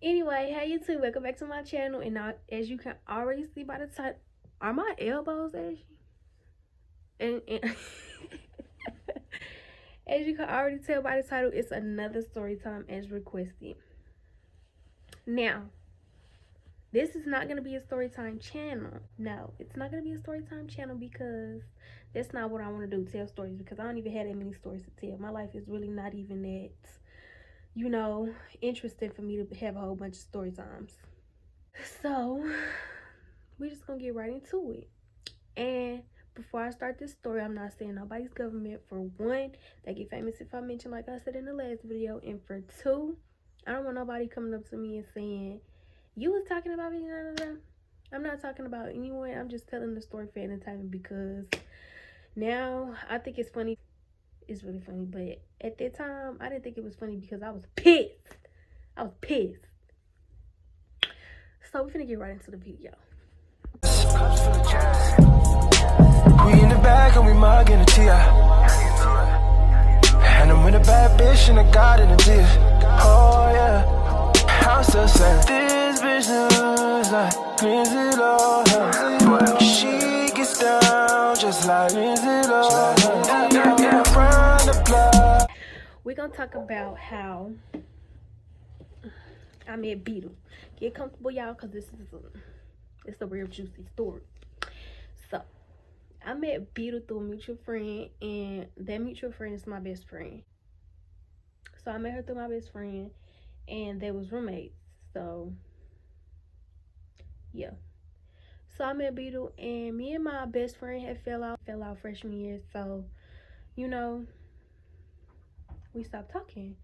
Anyway, hey YouTube, welcome back to my channel. And now, as you can already see by the title, are my elbows ashy? And as you can already tell by the title, it's another story time as requested. Now, this is not gonna be a story time channel. No, it's not gonna be a story time channel because that's not what I want to do. Tell stories, because I don't even have that many stories to tell. My life is really not even that, interesting for me to have a whole bunch of story times. So we're just gonna get right into it. And before I start this story, I'm not saying nobody's government. For one, they get famous if I mention, like I said in the last video. And for two, I don't want nobody coming up to me and saying, you was talking about me. I'm not talking about anyone. I'm just telling the story for entertainment, because now I think it's funny. It's really funny. But at that time, I didn't think it was funny because I was pissed. I was pissed. So we're finna get right into the video. We in the back and we mugging a Tia. And I'm with a bad bitch and I got it in tears. Oh yeah, I'm so sad. This bitch knows like Lindsay Lohan. She gets down just like Lindsay Lohan. From the block. We're gonna talk about how I met Beetle. Get comfortable, y'all, because it's a real juicy story. So I met Beetle through a mutual friend, and that mutual friend is my best friend. So I met her through my best friend, and they was roommates. So yeah. So I met Beetle, and me and my best friend had fell out freshman year. So, we stopped talking.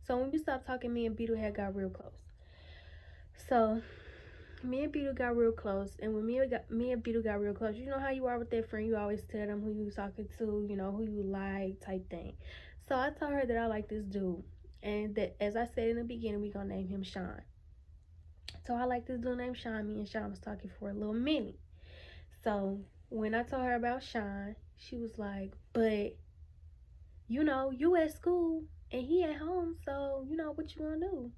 So when we stopped talking, me and Beetle had got real close. So me and Beetle got real close, and when me and Beetle got real close, you know how you are with that friend, you always tell them who you talking to, who you like, type thing. So I told her that I like this dude, and that, as I said in the beginning, we gonna name him Sean. So I like this dude named Sean. Me and Sean was talking for a little minute. So when I told her about Sean, she was like, but you at school and he at home, so what you gonna do?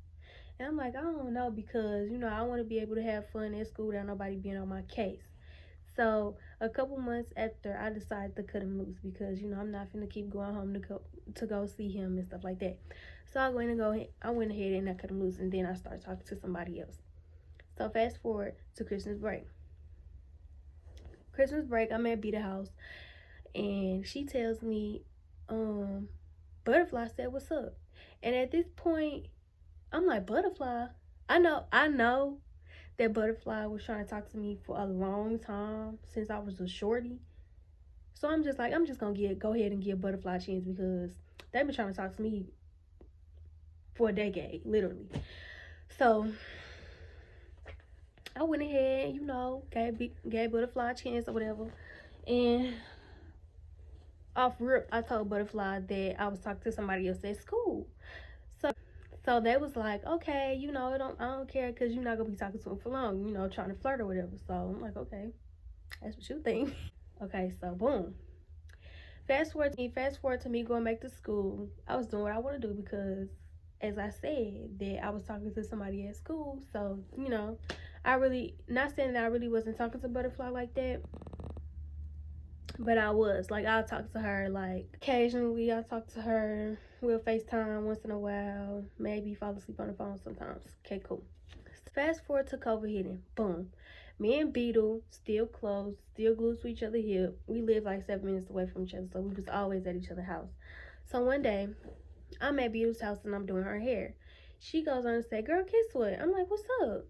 And I'm like, I don't know, because I want to be able to have fun at school without nobody being on my case. So a couple months after, I decided to cut him loose, because I'm not finna keep going home to go see him and stuff like that. So I went ahead and I cut him loose, and then I started talking to somebody else. So fast forward to Christmas break. I'm at Beetle house, and she tells me, Butterfly said, "What's up?" And at this point, I'm like, Butterfly? I know that Butterfly was trying to talk to me for a long time, since I was a shorty. So I'm just like, I'm just gonna go ahead and give Butterfly a chance, because they've been trying to talk to me for a decade, literally. So I went ahead, gave Butterfly a chance or whatever. And off rip, I told Butterfly that I was talking to somebody else at school. So they was like, okay, I don't care, because you're not gonna be talking to him for long, trying to flirt or whatever. So I'm like, okay, that's what you think. Okay, so boom. Fast forward to me going back to school. I was doing what I want to do, because, as I said, that I was talking to somebody at school. So I really, not saying that I really wasn't talking to Butterfly like that, but I was. Like, I'll talk to her, like, occasionally. I'll talk to her. We'll FaceTime once in a while. Maybe fall asleep on the phone sometimes. Okay, cool. Fast forward to COVID hitting. Boom. Me and Beetle still close, still glued to each other's hip. We live like 7 minutes away from each other, so we was always at each other's house. So one day, I'm at Beetle's house and I'm doing her hair. She goes on and say, "Girl, guess what?" I'm like, "What's up?"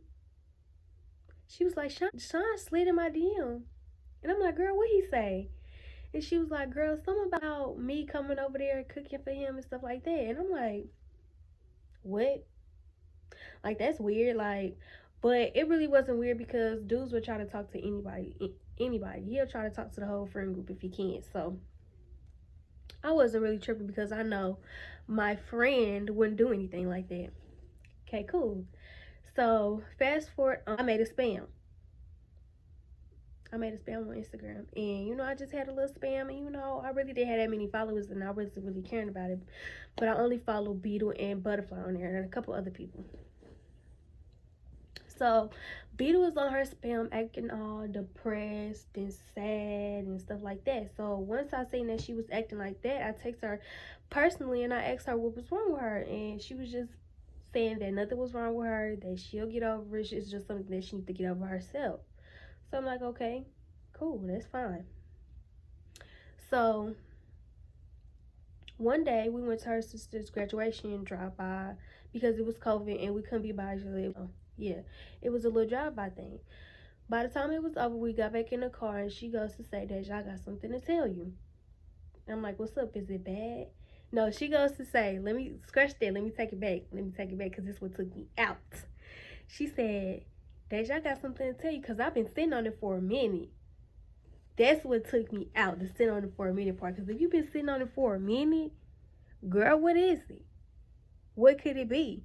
She was like, Sean slid in my DM. And I'm like, "Girl, what he say?" And she was like, "Girl, something about me coming over there and cooking for him and stuff like that." And I'm like, "What?" Like, that's weird. Like, but it really wasn't weird, because dudes would try to talk to anybody. He'll try to talk to the whole friend group if he can. So I wasn't really tripping, because I know my friend wouldn't do anything like that. Okay, cool. So fast forward, I made a spam. on Instagram, and I just had a little spam, and I really didn't have that many followers, and I wasn't really caring about it. But I only follow Beetle and Butterfly on there, and a couple other people. So Beta was on her spam acting all depressed and sad and stuff like that. So once I seen that she was acting like that, I text her personally and I asked her what was wrong with her, and she was just saying that nothing was wrong with her, that she'll get over it. It's just something that she needs to get over herself. So I'm like, okay, cool, that's fine. So one day we went to her sister's graduation drive-by because it was COVID and we couldn't be by each other. Yeah, it was a little drive-by thing. By the time it was over, we got back in the car and she goes to say, Deja, I got something to tell you. And I'm like, what's up? Is it bad? No, she goes to say, let me scratch that. Let me take it back. Let me take it back because this what took me out. She said, Deja, I got something to tell you because I've been sitting on it for a minute. That's what took me out, the sitting on it for a minute part. Because if you've been sitting on it for a minute, girl, what is it? What could it be?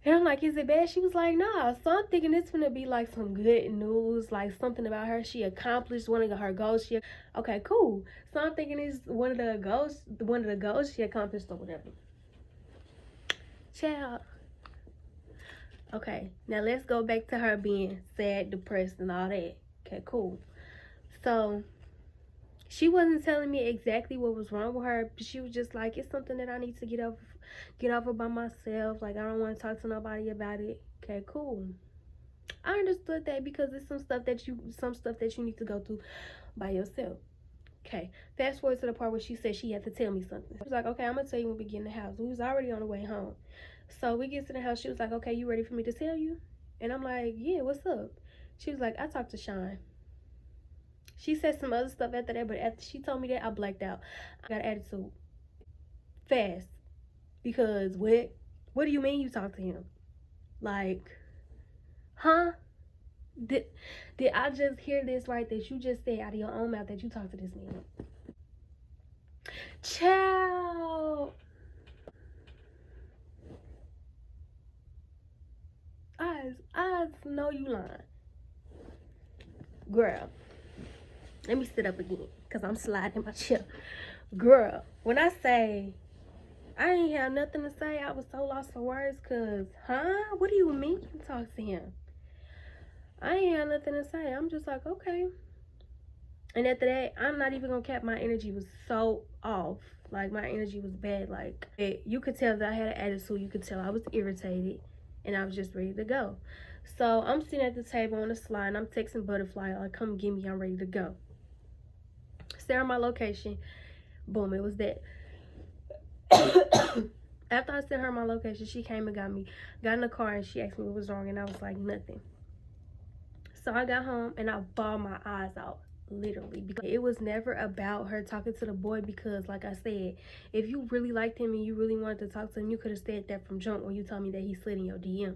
And I'm like, is it bad? She was like, nah. So I'm thinking it's gonna be like some good news, like something about her. She accomplished one of her goals. Okay, cool. So I'm thinking it's one of the goals she accomplished or whatever. Child. Okay, now let's go back to her being sad, depressed, and all that. Okay, cool. So she wasn't telling me exactly what was wrong with her, but she was just like, it's something that I need to get over by myself. Like, I don't want to talk to nobody about it. Okay, cool. I understood that because it's some stuff that you need to go through by yourself. Okay, fast forward to the part where she said she had to tell me something. I was like, okay, I'm gonna tell you when we get in the house. We was already on the way home. So we get to the house. She was like, okay, you ready for me to tell you? And I'm like, yeah, what's up? She was like, I talked to Sean. She said some other stuff after that, but after she told me that, I blacked out. I got attitude fast because what do you mean you talked to him? Like, huh? Did I just hear this right? That you just said out of your own mouth that you talked to this man? Child, I know you lying, girl. Let me sit up again because I'm sliding my chair. Girl, when I say I ain't have nothing to say, I was so lost for words because, huh? What do you mean you talk to him? I ain't have nothing to say. I'm just like, okay. And after that, I'm not even gonna cap, my energy was so off. Like, my energy was bad. Like, you could tell that I had an attitude. You could tell I was irritated and I was just ready to go. So I'm sitting at the table on the slide and I'm texting Butterfly, like, come get me, I'm ready to go. Stay on my location. Boom, it was that. After I sent her my location, she came and got me, got in the car, and she asked me what was wrong, and I was like, nothing. So I got home and I bawled my eyes out, literally, because it was never about her talking to the boy. Because, like I said, if you really liked him and you really wanted to talk to him, you could have said that from jump when you told me that he slid in your DM.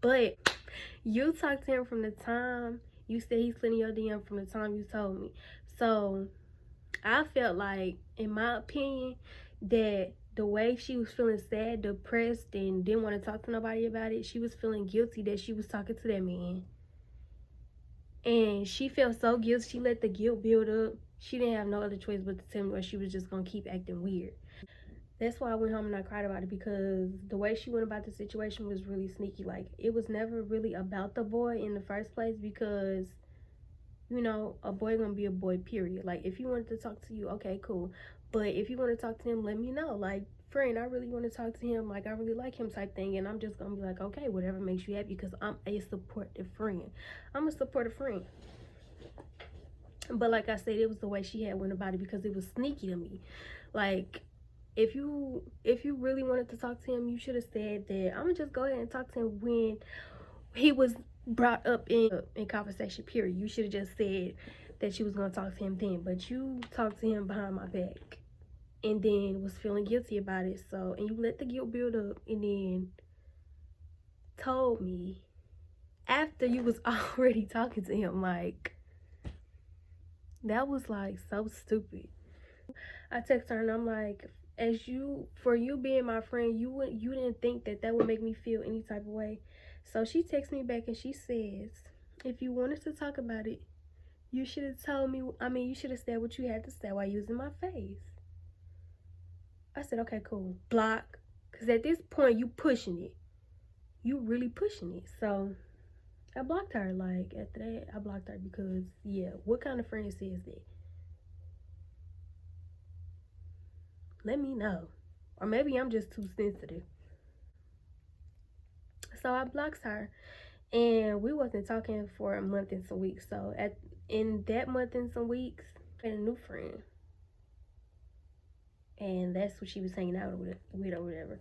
But you talked to him from the time you said he slid in your DM, from the time you told me. So I felt like, in my opinion, that the way she was feeling sad, depressed, and didn't want to talk to nobody about it, she was feeling guilty that she was talking to that man. And she felt so guilty. She let the guilt build up. She didn't have no other choice but to tell me, or she was just going to keep acting weird. That's why I went home and I cried about it, because the way she went about the situation was really sneaky. Like, it was never really about the boy in the first place, because, you know, a boy gonna be a boy, period. Like, if he wanted to talk to you, okay, cool. But if you want to talk to him, let me know. Like, friend, I really want to talk to him. Like, I really like him, type thing. And I'm just gonna be like, okay, whatever makes you happy, because I'm a supportive friend. I'm a supportive friend. But like I said, it was the way she had went about it, because it was sneaky to me. Like, if you really wanted to talk to him, you should have said that. I'm gonna just go ahead and talk to him when he was brought up in conversation, period. You should have just said that you was gonna talk to him then. But you talked to him behind my back and then was feeling guilty about it. So, and you let the guilt build up and then told me after you was already talking to him. Like, that was like so stupid. I text her and I'm like, for you being my friend, you didn't think that would make me feel any type of way. So she texts me back and she says, if you wanted to talk about it, you should have told me. You should have said what you had to say while using my face. I said, okay, cool. Block. Because at this point, you pushing it. you really pushing it. So I blocked her. Like, after that, I blocked her because, yeah, what kind of friend says that? Let me know. Or maybe I'm just too sensitive. So I blocked her, and we wasn't talking for a month and some weeks. So in that month and some weeks, I had a new friend, and that's what she was hanging out with or whatever.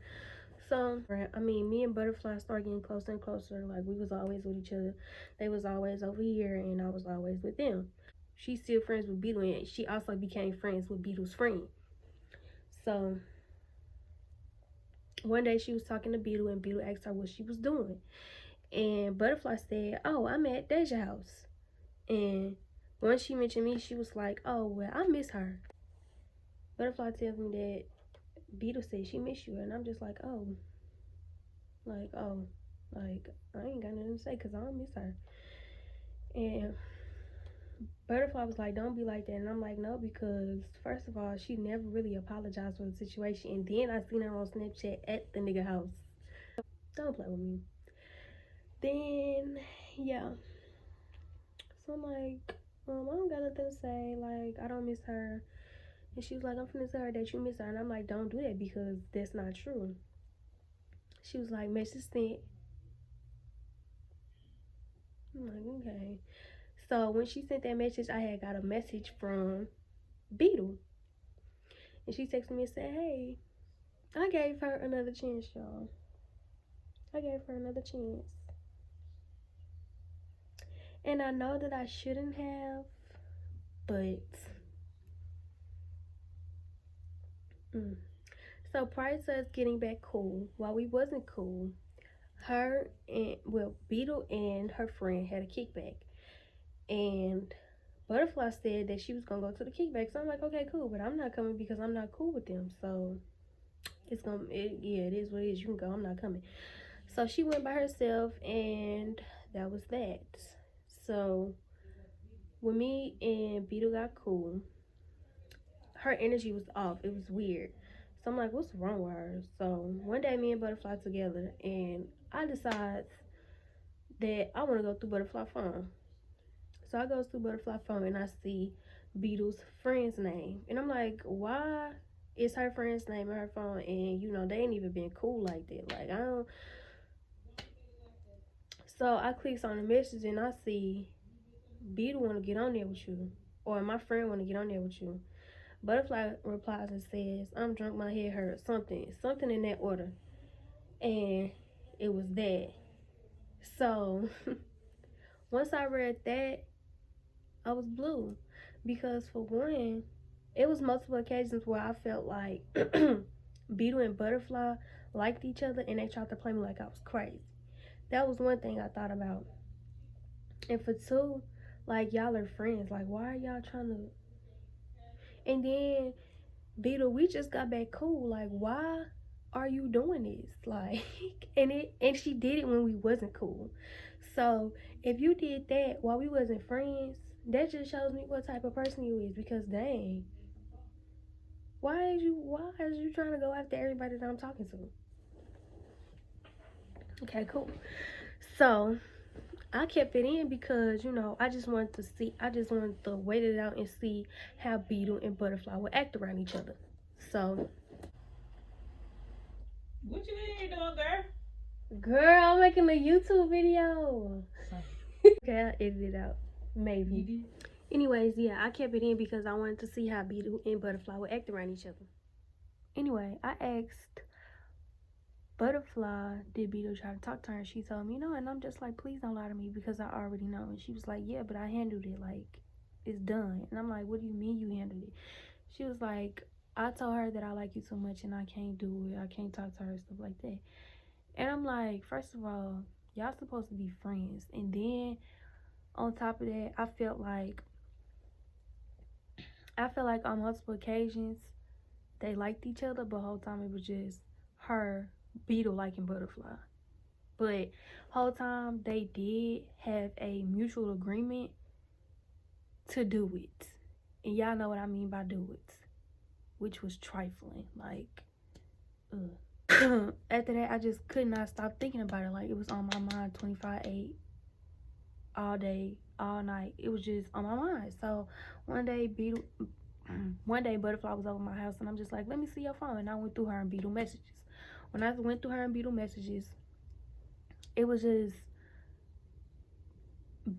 So I mean, me and Butterfly started getting closer and closer. Like, we was always with each other. They was always over here, and I was always with them. She's still friends with Beetle, and she also became friends with Beetle's friend. So one day she was talking to Beetle, and Beetle asked her what she was doing. And Butterfly said, "Oh, I'm at Deja's house." And once she mentioned me, she was like, "Oh, well, I miss her." Butterfly tells me that Beetle said she miss you. And I'm just like, oh, like, I ain't got nothing to say because I don't miss her. And Butterfly was like, "Don't be like that." And I'm like, no, because first of all, she never really apologized for the situation. And then I seen her on Snapchat at the nigga house. Don't play with me. Then, yeah. So I'm like, I don't got nothing to say. Like, I don't miss her. And she was like, "I'm finna tell her that you miss her." And I'm like, don't do that because that's not true. She was like, "Message sent." I'm like, okay. So when she sent that message, I had got a message from Beetle. And she texted me and said, "Hey, I gave her another chance, y'all. I gave her another chance. And I know that I shouldn't have, but So prior to us getting back cool, while we wasn't cool, Beetle and her friend had a kickback. And Butterfly said that she was gonna go to the kickback. So I'm like, okay, cool, but I'm not coming because I'm not cool with them. So it is what it is. You can go. I'm not coming. So she went by herself, and that was that. So when me and Beetle got cool, her energy was off. It was weird. So I'm like, what's wrong with her? So one day, me and Butterfly together, and I decide that I want to go through Butterfly phone. So I go through Butterfly phone, and I see Beetle's friend's name, and I'm like, why is her friend's name in her phone? And they ain't even been cool like that. Like, I don't. So I clicks on the message, and I see Beetle want to get on there with you, or my friend want to get on there with you. Butterfly replies and says, "I'm drunk, my head hurt," something in that order. And it was that. So once I read that, I was blue. Because for one, it was multiple occasions where I felt like Beetle and Butterfly liked each other, and they tried to play me like I was crazy. That was one thing I thought about. And for two, like, y'all are friends. Like, why are y'all trying to? And then Beetle, we just got back cool. Like, why are you doing this? Like, and she did it when we wasn't cool. So if you did that while we wasn't friends, that just shows me what type of person you is. Because dang, why is you trying to go after everybody that I'm talking to? Okay, cool. So I kept it in because I just wanted to wait it out and see how Beetle and Butterfly would act around each other. So, what you in here doing, girl? girl, I'm making a YouTube video. Okay, I'll edit it out. Maybe. Anyways, yeah, I kept it in because I wanted to see how Beetle and Butterfly would act around each other. Anyway, I asked Butterfly, did Beetle try to talk to her? And she told me no, and I'm just like, please don't lie to me because I already know. And she was like, yeah, but I handled it. Like, it's done. And I'm like, what do you mean you handled it? She was like, I told her that I like you too much and I can't do it. I can't talk to her, stuff like that. And I'm like, first of all, y'all supposed to be friends. And then on top of that, I felt like on multiple occasions they liked each other, but the whole time it was just her, Beetle, liking Butterfly. But whole time they did have a mutual agreement to do it. And y'all know what I mean by do it. Which was trifling. Like, ugh. After that, I just could not stop thinking about it. Like, it was on my mind 25/8, all day, all night. It was just on my mind. So one day, Butterfly was over my house, and I'm just like, let me see your phone. And I went through her and Beetle messages. When I went through her and Beetle messages, it was just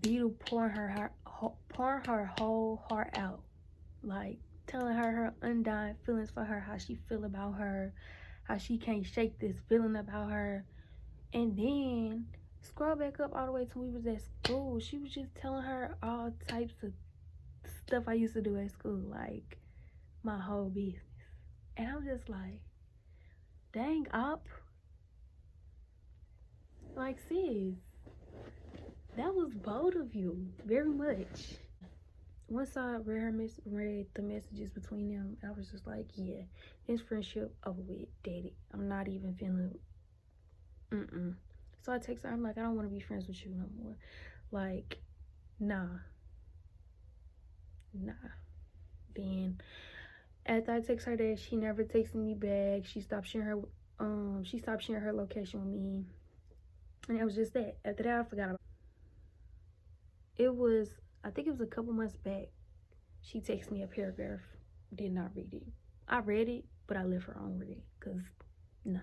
Beetle pouring her whole heart out, like telling her undying feelings for her, how she feel about her, how she can't shake this feeling about her. And then scroll back up all the way to when we was at school. She was just telling her all types of stuff I used to do at school, like my whole business. And I'm just like, dang up. Like, sis, that was bold of you, very much. Once I read the messages between them, I was just like, yeah, this friendship over with, daddy. I'm not even feeling. So I text her. I'm like, I don't want to be friends with you no more. Like, nah. Then after I text her that, she never texted me back. She stopped sharing her location with me, and it was just that. After that, I forgot about it. I think it was a couple months back. She texted me a paragraph. Did not read it. I read it, but I left her on read it, because nah.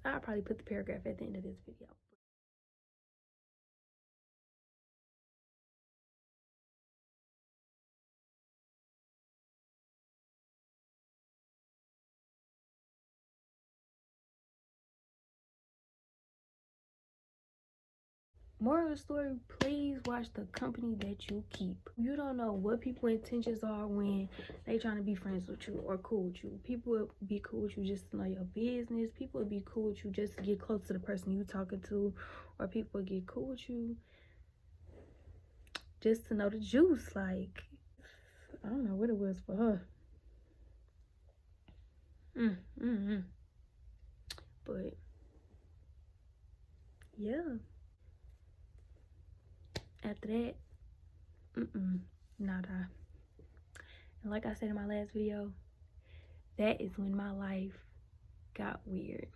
I'll probably put the paragraph at the end of this video. Moral of the story, please watch the company that you keep. You don't know what people's intentions are when they trying to be friends with you or cool with you. People will be cool with you just to know your business. People will be cool with you just to get close to the person you talking to. Or people will get cool with you just to know the juice. Like, I don't know what it was for her. But yeah, after that, nada. And like I said in my last video, that is when my life got weird.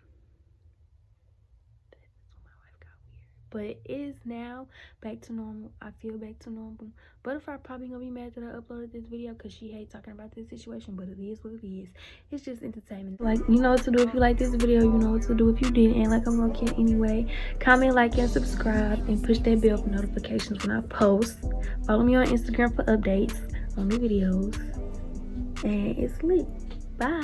But it is now back to normal. I feel back to normal. Butterfly probably gonna be mad that I uploaded this video because she hates talking about this situation, but it is what it is. It's just entertainment. Like, you know what to do if you like this video. You know what to do if you didn't. And like I'm gonna kid anyway. Comment, like, and subscribe, and push that bell for notifications when I post. Follow me on Instagram for updates on new videos. And it's lit. Bye.